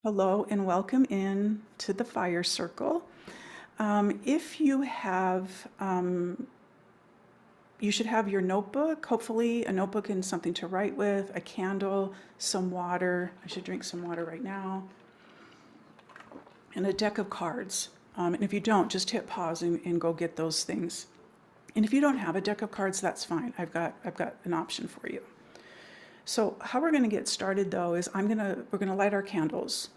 Hello and welcome in to the fire circle. If you have, you should have your notebook, hopefully a notebook and something to write with, a candle, some water. I should drink some water right now. And a deck of cards. And if you don't, just hit pause and go get those things. And if you don't have a deck of cards, that's fine. I've got an option for you. So how we're going to get started though is we're going to light our candles.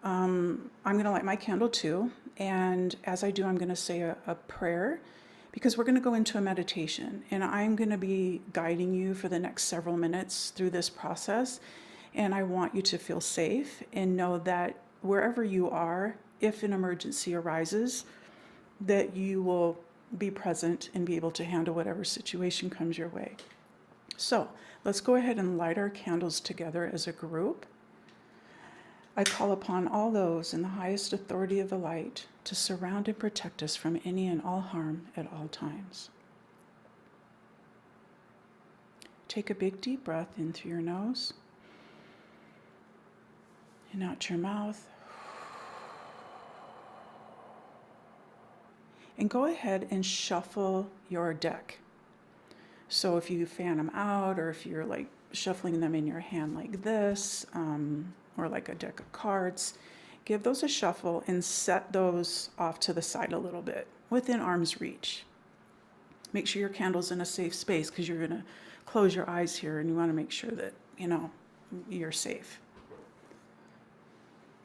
I'm going to light my candle too, and as I do, I'm going to say a prayer because we're going to go into a meditation, and I'm going to be guiding you for the next several minutes through this process, and I want you to feel safe and know that wherever you are, if an emergency arises, that you will be present and be able to handle whatever situation comes your way. So let's go ahead and light our candles together as a group. I call upon all those in the highest authority of the light to surround and protect us from any and all harm at all times. Take a big deep breath in through your nose and out your mouth. And go ahead and shuffle your deck. So if you fan them out, or if you're like shuffling them in your hand like this, or like a deck of cards, give those a shuffle and set those off to the side a little bit, within arm's reach. Make sure your candle's in a safe space because you're going to close your eyes here and you want to make sure that, you're safe.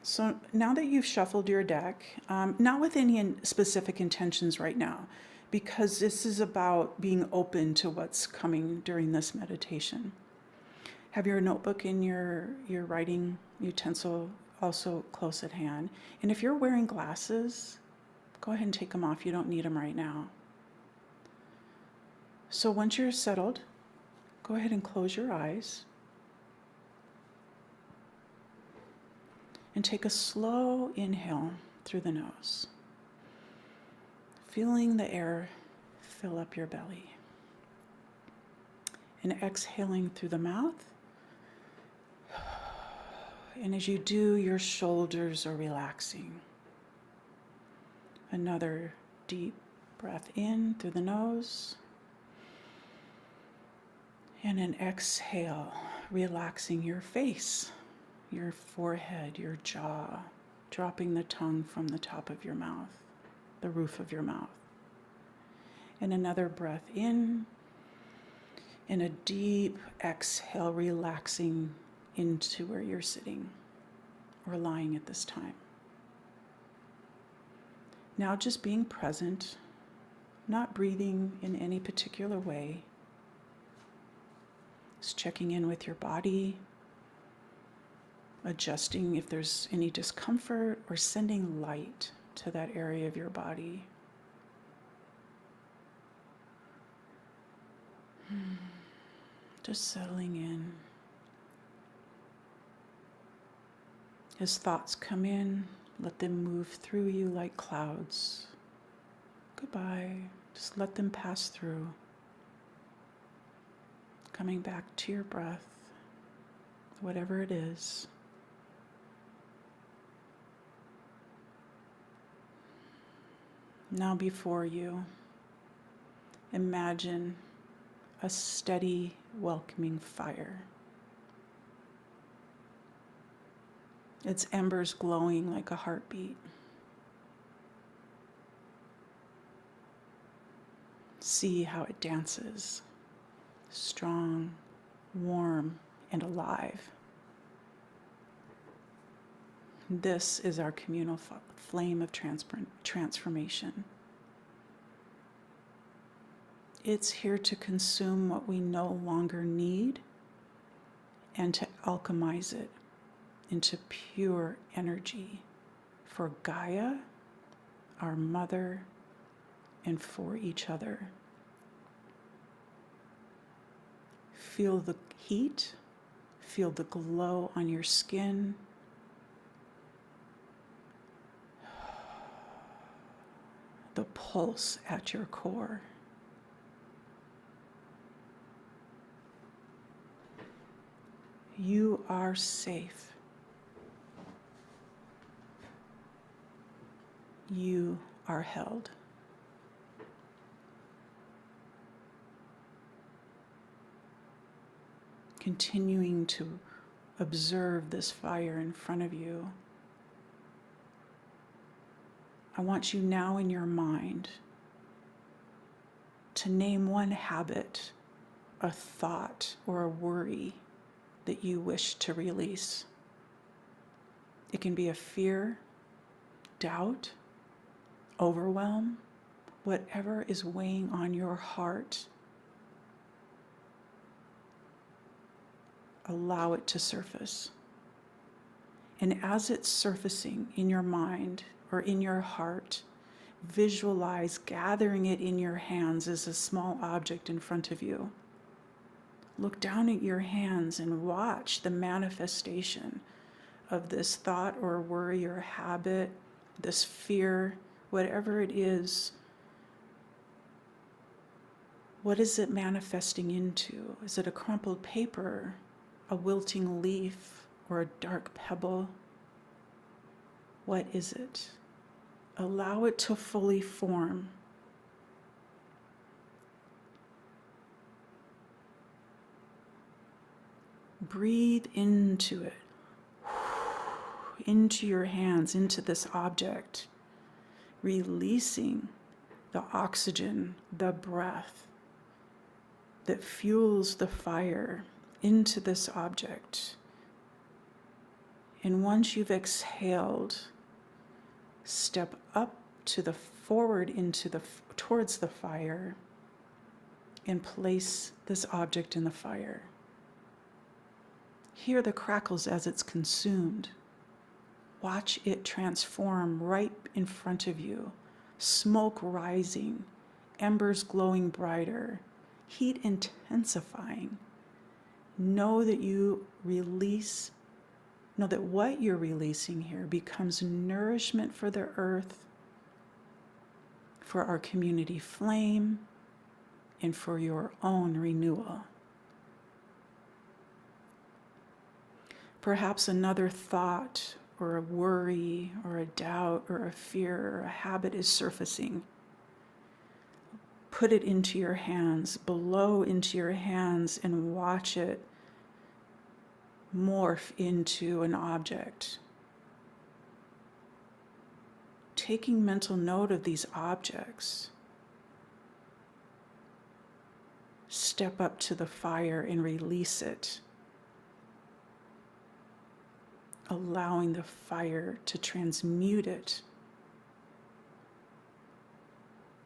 So now that you've shuffled your deck, not with any specific intentions right now, because this is about being open to what's coming during this meditation. Have your notebook and your writing utensil also close at hand. And if you're wearing glasses, go ahead and take them off. You don't need them right now. So once you're settled, go ahead and close your eyes. And take a slow inhale through the nose, feeling the air fill up your belly. And exhaling through the mouth. And as you do, your shoulders are relaxing. Another deep breath in through the nose. And an exhale, relaxing your face, your forehead, your jaw, dropping the tongue from the top of your mouth, the roof of your mouth. And another breath in, and a deep exhale, relaxing into where you're sitting or lying at this time. Now just being present, not breathing in any particular way. Just checking in with your body, adjusting if there's any discomfort or sending light to that area of your body. Just settling in. As thoughts come in, let them move through you like clouds. Goodbye. Just let them pass through. Coming back to your breath, whatever it is. Now before you, imagine a steady, welcoming fire. Its embers glowing like a heartbeat. See how it dances, strong, warm, and alive. This is our communal flame of transformation. It's here to consume what we no longer need and to alchemize it into pure energy for Gaia, our mother, and for each other. Feel the heat, feel the glow on your skin. The pulse at your core. You are safe. you are held. Continuing to observe this fire in front of you. I want you now in your mind to name one habit, a thought, or a worry that you wish to release. It can be a fear, doubt, overwhelm, whatever is weighing on your heart. Allow it to surface. And as it's surfacing in your mind or in your heart, visualize gathering it in your hands as a small object in front of you. Look down at your hands and watch the manifestation of this thought or worry or habit, this fear, whatever it is. What is it manifesting into? Is it a crumpled paper, a wilting leaf, or a dark pebble? What is it? Allow it to fully form. Breathe into it, into your hands, into this object, releasing the oxygen, the breath that fuels the fire into this object. And once you've exhaled, step up to the forward towards the fire and place this object in the fire. Hear the crackles as it's consumed. Watch it transform right in front of you. Smoke rising, embers glowing brighter, heat intensifying. Know that what you're releasing here becomes nourishment for the earth, for our community flame, and for your own renewal. Perhaps another thought or a worry or a doubt or a fear or a habit is surfacing. Put it into your hands, blow into your hands, and watch it morph into an object. Taking mental note of these objects, step up to the fire and release it, allowing the fire to transmute it,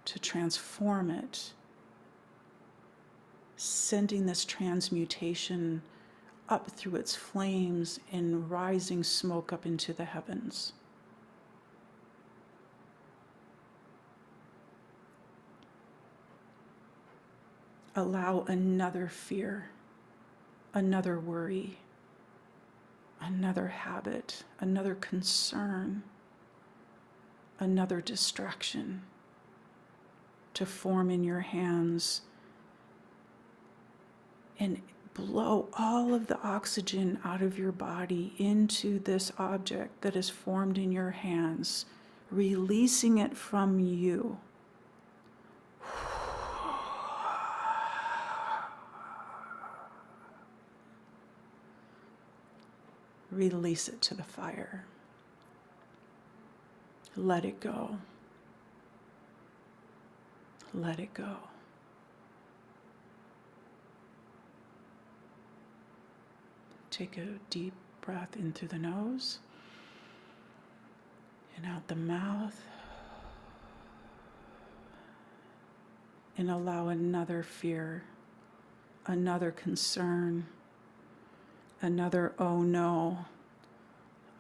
to transform it, sending this transmutation up through its flames and rising smoke up into the heavens. Allow another fear, another worry, another habit, another concern, another distraction to form in your hands, and blow all of the oxygen out of your body into this object that is formed in your hands, releasing it from you. Release it to the fire. Let it go. Let it go. Take a deep breath in through the nose and out the mouth. And allow another fear, another concern, another oh no,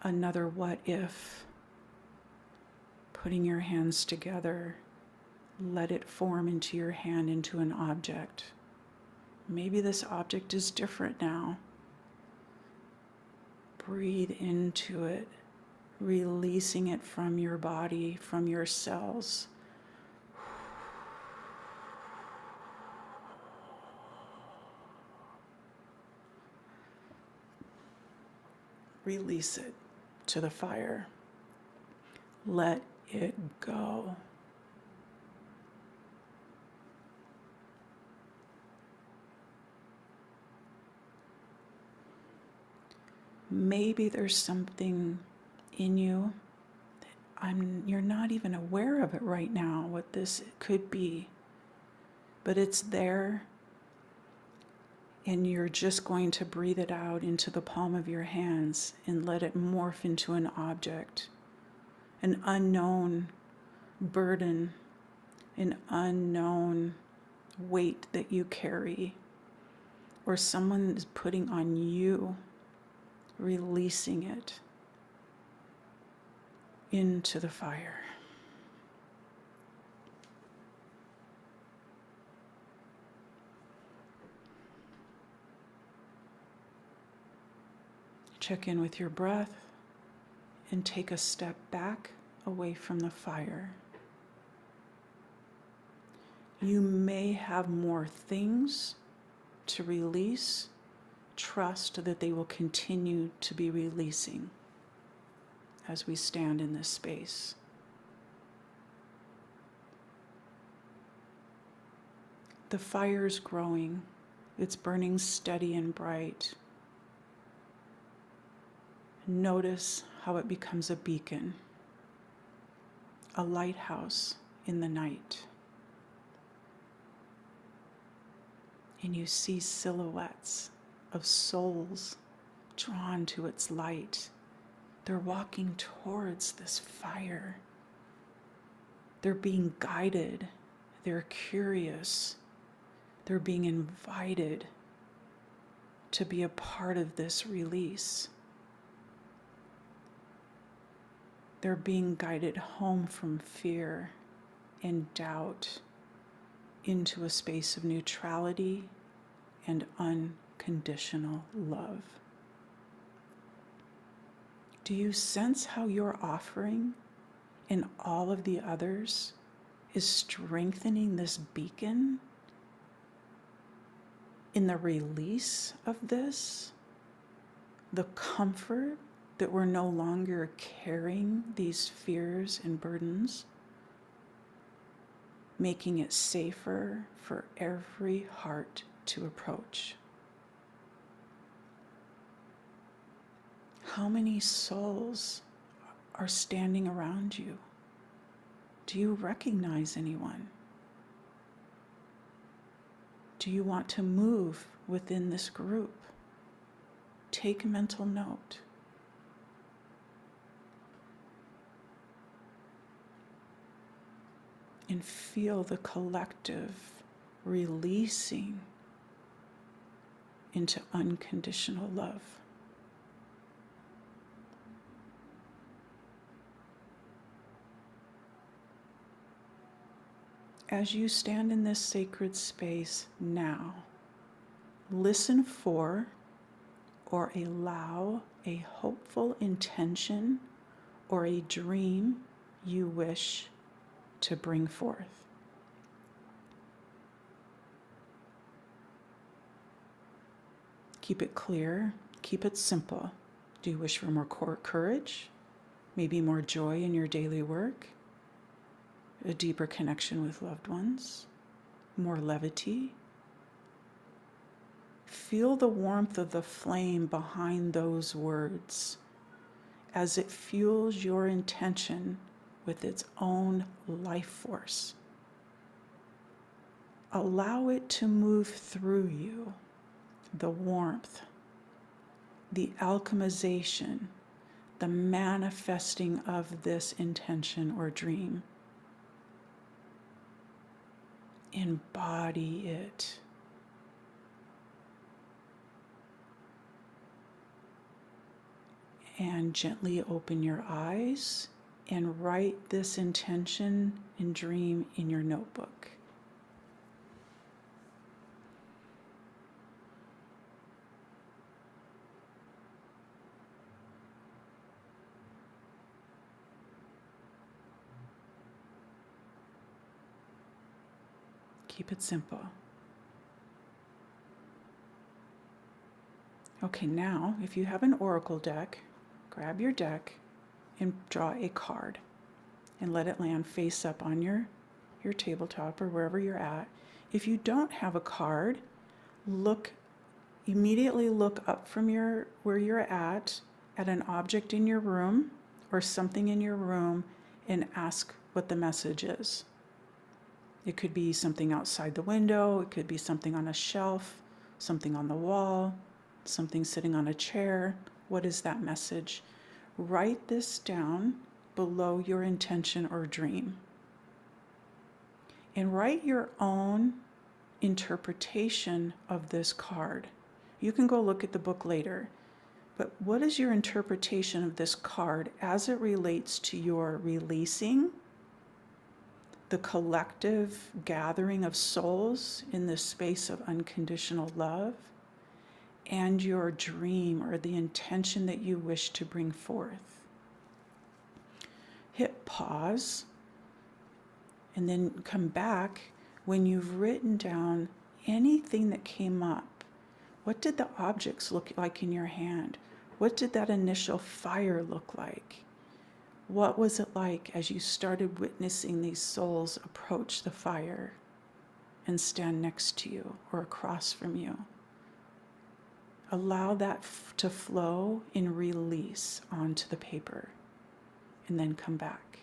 another what if. Putting your hands together, let it form into your hand into an object. Maybe this object is different now. Breathe into it, releasing it from your body, from your cells. Release it to the fire. Let it go. Maybe there's something in you that you're not even aware of it right now, what this could be, but it's there, and you're just going to breathe it out into the palm of your hands and let it morph into an object, an unknown burden, an unknown weight that you carry, or someone is putting on you, releasing it into the fire. Check in with your breath and take a step back away from the fire. You may have more things to release. Trust that they will continue to be releasing as we stand in this space. The fire's growing. It's burning steady and bright. Notice how it becomes a beacon, a lighthouse in the night. And you see silhouettes of souls drawn to its light. They're walking towards this fire. They're being guided. They're curious. They're being invited to be a part of this release. They're being guided home from fear and doubt into a space of neutrality and unconditional love. Do you sense how your offering and all of the others is strengthening this beacon in the release of this? The comfort that we're no longer carrying these fears and burdens, making it safer for every heart to approach. How many souls are standing around you? Do you recognize anyone? Do you want to move within this group? Take mental note. And feel the collective releasing into unconditional love. As you stand in this sacred space now, listen for or allow a hopeful intention or a dream you wish to bring forth. Keep it clear, keep it simple. Do you wish for more courage? Maybe more joy in your daily work? A deeper connection with loved ones? More levity? Feel the warmth of the flame behind those words as it fuels your intention with its own life force. Allow it to move through you, the warmth, the alchemization, the manifesting of this intention or dream. Embody it. And gently open your eyes and write this intention and dream in your notebook. Keep it simple. Okay, now, if you have an oracle deck, grab your deck and draw a card. and let it land face up on your tabletop or wherever you're at. If you don't have a card, immediately look up from where you're at an object in your room or something in your room and ask what the message is. It could be something outside the window, it could be something on a shelf, something on the wall, something sitting on a chair. What is that message? Write this down below your intention or dream. And write your own interpretation of this card. You can go look at the book later, but what is your interpretation of this card as it relates to your releasing, the collective gathering of souls in this space of unconditional love, and your dream or the intention that you wish to bring forth? Hit pause and then come back when you've written down anything that came up. What did the objects look like in your hand? What did that initial fire look like? What was it like as you started witnessing these souls approach the fire and stand next to you or across from you? Allow that to flow and release onto the paper, and then come back.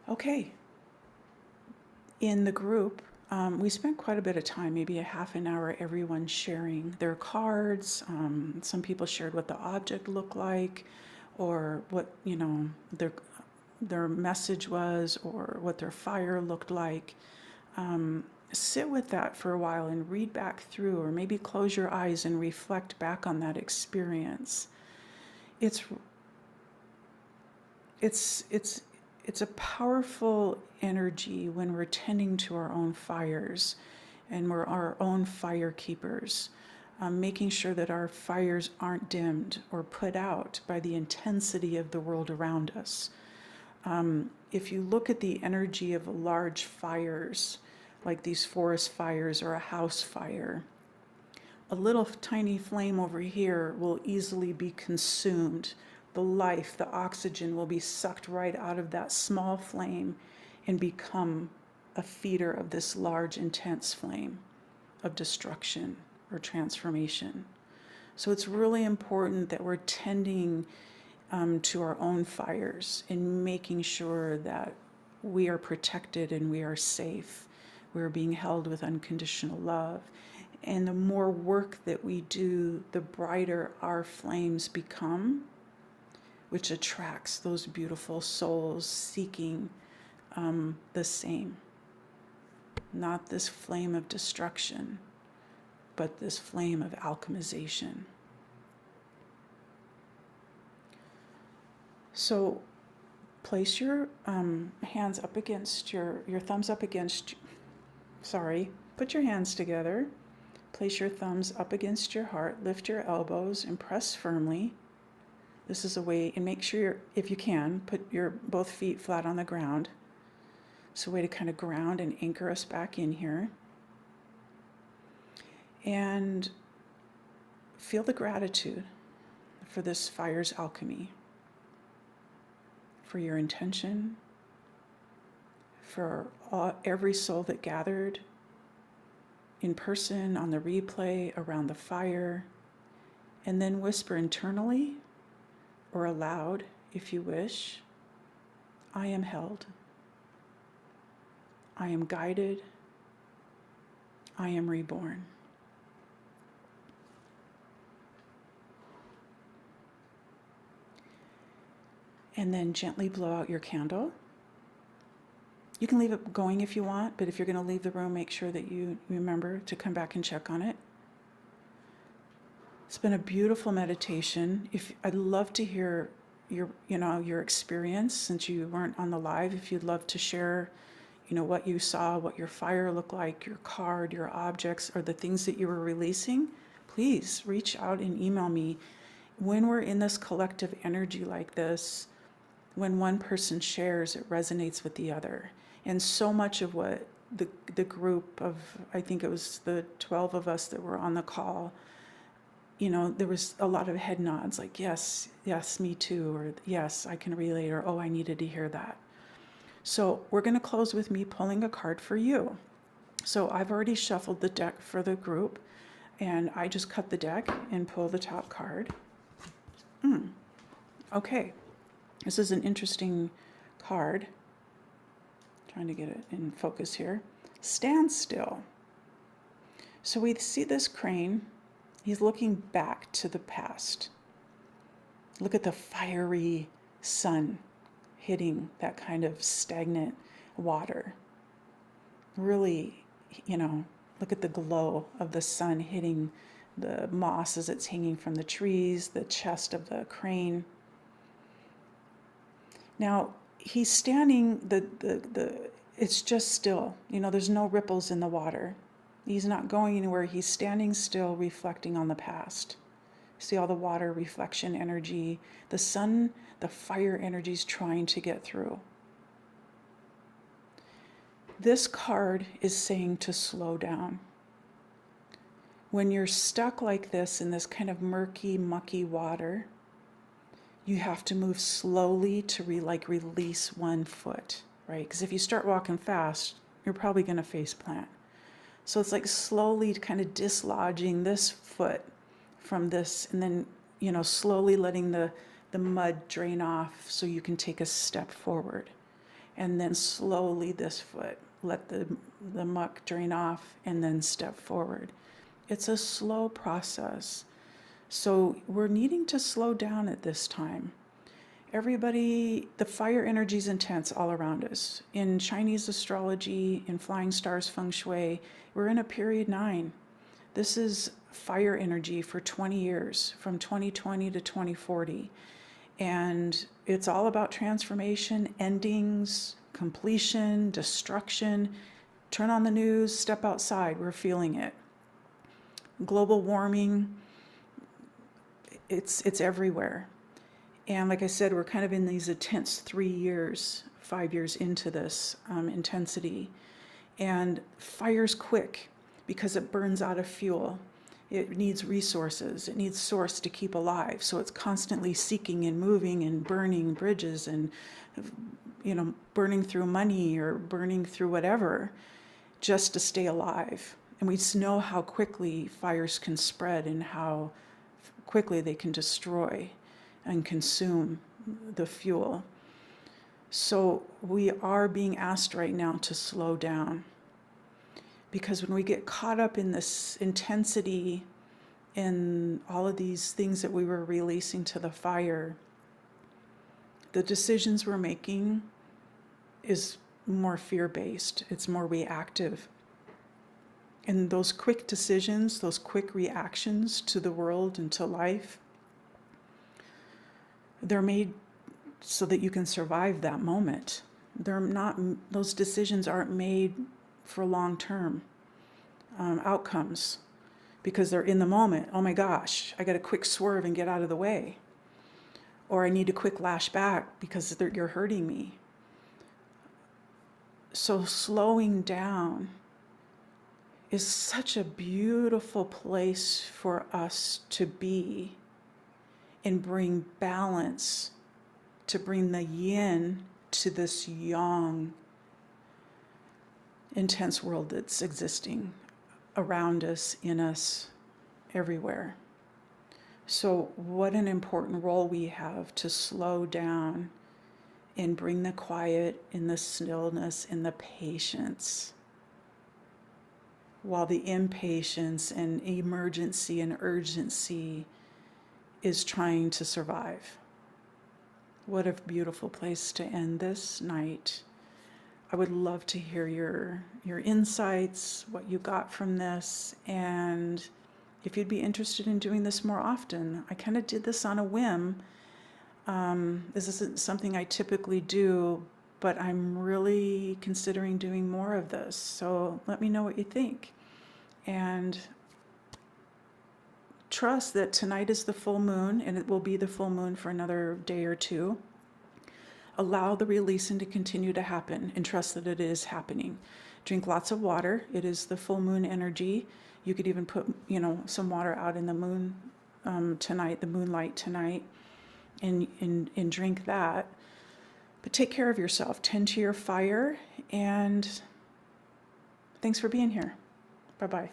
Okay. In the group, we spent quite a bit of time, maybe a half an hour, everyone sharing their cards. Some people shared what the object looked like, or what, their message was, or what their fire looked like. Sit with that for a while and read back through, or maybe close your eyes and reflect back on that experience. It's a powerful energy when we're tending to our own fires and we're our own fire keepers, making sure that our fires aren't dimmed or put out by the intensity of the world around us. If you look at the energy of large fires, like these forest fires or a house fire, a little tiny flame over here will easily be consumed. The life, the oxygen will be sucked right out of that small flame and become a feeder of this large, intense flame of destruction or transformation. So it's really important that we're tending to our own fires and making sure that we are protected and we are safe. We're being held with unconditional love. And the more work that we do, the brighter our flames become, which attracts those beautiful souls seeking the same. Not this flame of destruction, but this flame of alchemization. So place your hands up against your thumbs up against, put your hands together. Place your thumbs up against your heart, lift your elbows and press firmly. This is a way, and make sure if you can, put your both feet flat on the ground. It's a way to kind of ground and anchor us back in here. And feel the gratitude for this fire's alchemy, for your intention, for every soul that gathered in person, on the replay, around the fire, and then whisper internally or aloud, if you wish, I am held. I am guided. I am reborn. And then gently blow out your candle. You can leave it going if you want, but if you're going to leave the room, make sure that you remember to come back and check on it. It's been a beautiful meditation. I'd love to hear your experience, since you weren't on the live. If you'd love to share, what you saw, what your fire looked like, your card, your objects, or the things that you were releasing, please reach out and email me. When we're in this collective energy like this, when one person shares, it resonates with the other. And so much of what the group of, I think it was the 12 of us that were on the call, there was a lot of head nods, like, yes, yes, me too, or yes, I can relate, or oh, I needed to hear that. So we're going to close with me pulling a card for you. So I've already shuffled the deck for the group, and I just cut the deck and pull the top card. Okay, this is an interesting card. Trying to get it in focus here. Stand still. So we see this crane. He's looking back to the past. Look at the fiery sun hitting that kind of stagnant water. Really, look at the glow of the sun hitting the moss as it's hanging from the trees, the chest of the crane. Now, he's standing, it's just still. There's no ripples in the water. He's not going anywhere. He's standing still, reflecting on the past. See all the water reflection energy. The sun, the fire energy is trying to get through. This card is saying to slow down. When you're stuck like this in this kind of murky, mucky water, you have to move slowly to release one foot, right? Because if you start walking fast, you're probably going to face plant. So it's like slowly kind of dislodging this foot from this, and then, slowly letting the mud drain off so you can take a step forward. And then slowly this foot, let the muck drain off, and then step forward. It's a slow process. So we're needing to slow down at this time. Everybody, the fire energy is intense all around us. In Chinese astrology, in flying stars feng shui, we're in a period 9. This is fire energy for 20 years, from 2020 to 2040. And it's all about transformation, endings, completion, destruction. Turn on the news, step outside, we're feeling it. Global warming, it's everywhere. And like I said, we're kind of in these intense 3 years, 5 years into this intensity. And fire's quick because it burns out of fuel. It needs resources. It needs source to keep alive. So it's constantly seeking and moving and burning bridges and, burning through money or burning through whatever just to stay alive. And we just know how quickly fires can spread and how quickly they can destroy and consume the fuel. So we are being asked right now to slow down, because when we get caught up in this intensity and all of these things that we were releasing to the fire, the decisions we're making is more fear-based. It's more reactive. And those quick decisions, those quick reactions to the world and to life, they're made so that you can survive that moment. Those decisions aren't made for long-term outcomes, because they're in the moment. Oh my gosh, I got a quick swerve and get out of the way. Or I need a quick lash back because you're hurting me. So slowing down is such a beautiful place for us to be and bring balance, to bring the yin to this yang, intense world that's existing around us, in us, everywhere. So what an important role we have to slow down and bring the quiet and the stillness and the patience, while the impatience and emergency and urgency is trying to survive. What a beautiful place to end this night. I would love to hear your insights, what you got from this, and if you'd be interested in doing this more often. I kind of did this on a whim. This isn't something I typically do, but I'm really considering doing more of this. So let me know what you think. And trust that tonight is the full moon, and it will be the full moon for another day or two. Allow the releasing to continue to happen, and trust that it is happening. Drink lots of water. It is the full moon energy. You could even put, some water out in the moon tonight, the moonlight tonight, and drink that. But take care of yourself, tend to your fire, and thanks for being here. Bye-bye.